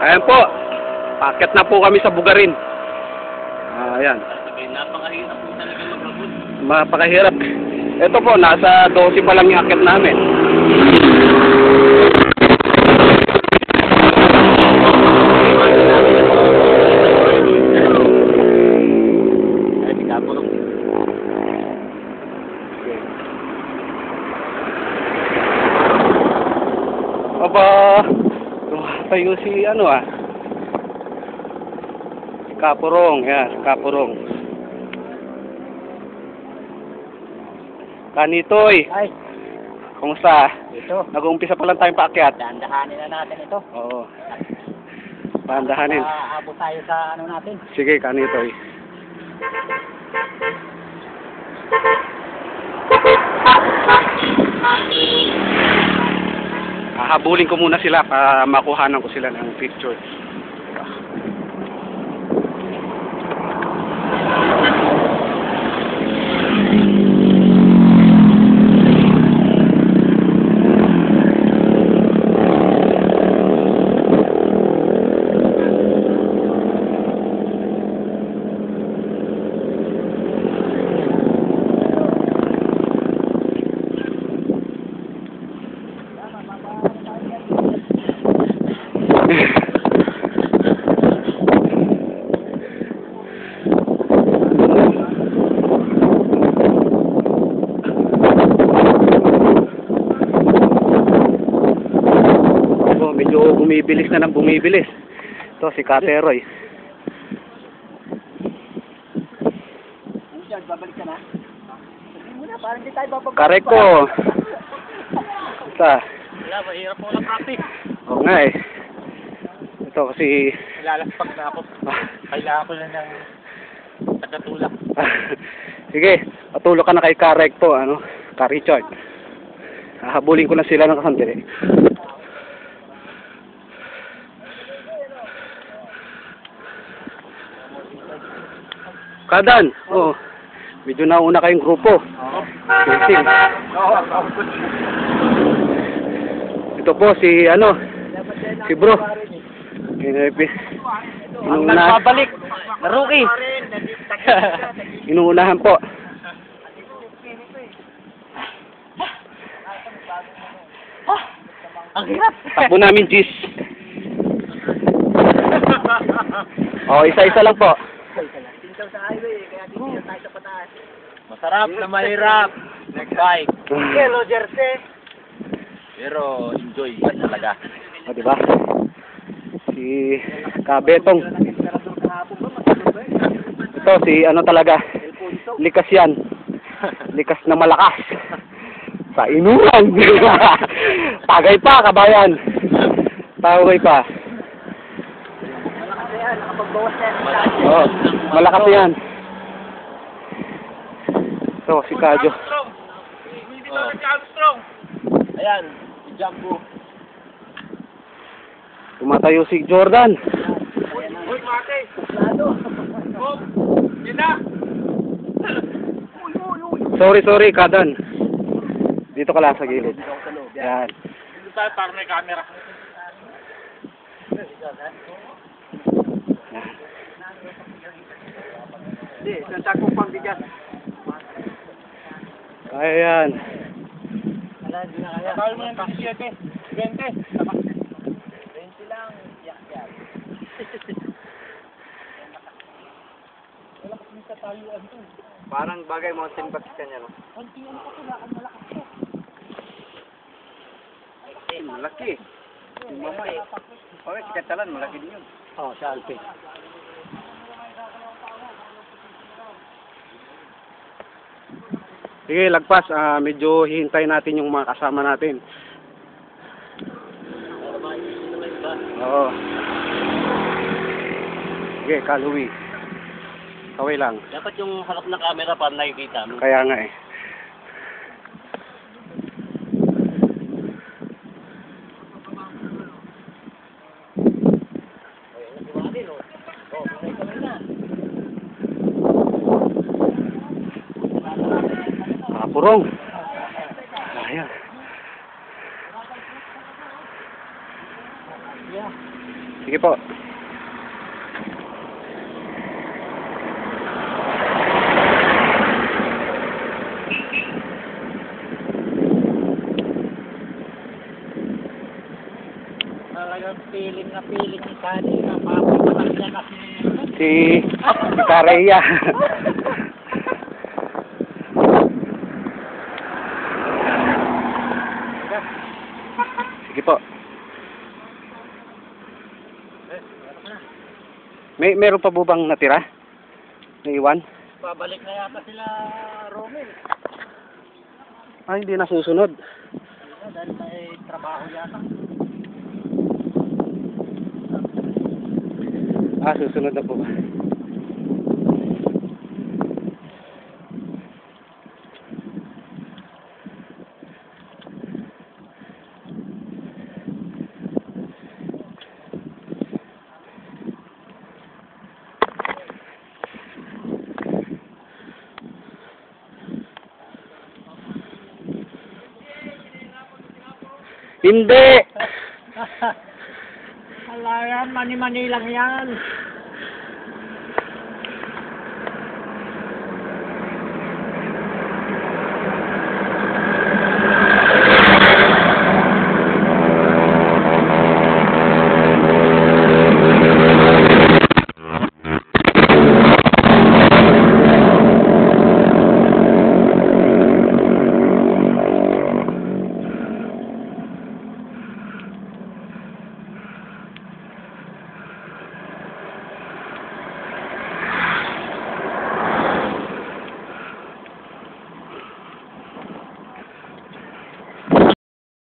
Ayan po. Paket na po kami sa Bugarin. Ayan. Napakahirap po talaga maglabot. Mapakahirap. Ito po, nasa 12 pa lang yung akit namin. Ay, di kapulong. Aba, tayo si ano si Kapurong, yan, si Kapurong. Kanitoy, Ay, kumusta? ito. Nag-uumpisa pa lang tayong paakyat. Dahan-dahanin na natin ito. Oo. Paandahanin. Abot tayo sa ano natin. Sige, Kanitoy. Hahabulin ko muna sila para makuhanan ko sila ng picture. Medyo bumibilis na ng bumibilis. Ito si Kateroy. Babalik ka na. Hindi muna, parang hindi tayo babalik. Karek ko. Basta. Wala, mahirap po lang practice. Oo nga eh. Ito kasi Lalaspag na ako. Kailangan ko na ng tagatulak. sige, patulog ka na kay Karek po, Ka Richard. Hahabulin ko lang sila ng kasandali. Kadan, medyo nauna kayong grupo. Sing. Ito po si si bro. Nagbabalik. Rookie. Inuunahan po. Ang hirap. Takbo namin, Gis. Isa-isa lang po. Sa highway, kaya dito tayo sa pataas. Masarap na mahirap. Nag-bike. Hello, Jersey. Pero enjoy talaga. O, diba? Si Kabetong. Ito, si talaga. Likas yan. Likas na malakas. Sa inuran. Tagay pa, kabayan. Tagay pa. Nakapagbawas na yan. Oo, malakas yan. Ito, si Kadyo. Ayan, si Jumbo. Tumatayo si Jordan. Uy, mate! Lado! Oh, yun na! Sorry, Kadan. Dito ka lang sa gilid. Yan. Dito tayo para may camera. Hindi, isang sakong pambigas. Ayan. Kaya mo yung 17, 20. 20 lang, yak-yak. Wala kasi sa tayuan to. Parang bagay mountain bike kanya, no? Konting ano pa pala, ang malakas to. Malaki. Yung mama eh. Okay, si Katalan, malaki din yun. Sa Alpe. Sige, lagpas. Medyo hihintayin natin yung mga kasama natin. Oo. Sige, Kaluwi. Kaway lang. Dapat yung harap na camera para nakikita mo. Kaya nga eh. Kapurong. Ayan. Sige po. Talagang piling na kanina. Papapatak niya kasi. Si Kareya. Sige po. Meron pa po bang natira? Naiwan? Babalik na yata sila, Romel. Ay, hindi na susunod. Dahil may trabaho yata. Susunod na po ba? Hindi! Wala yan, mani-mani lang yan.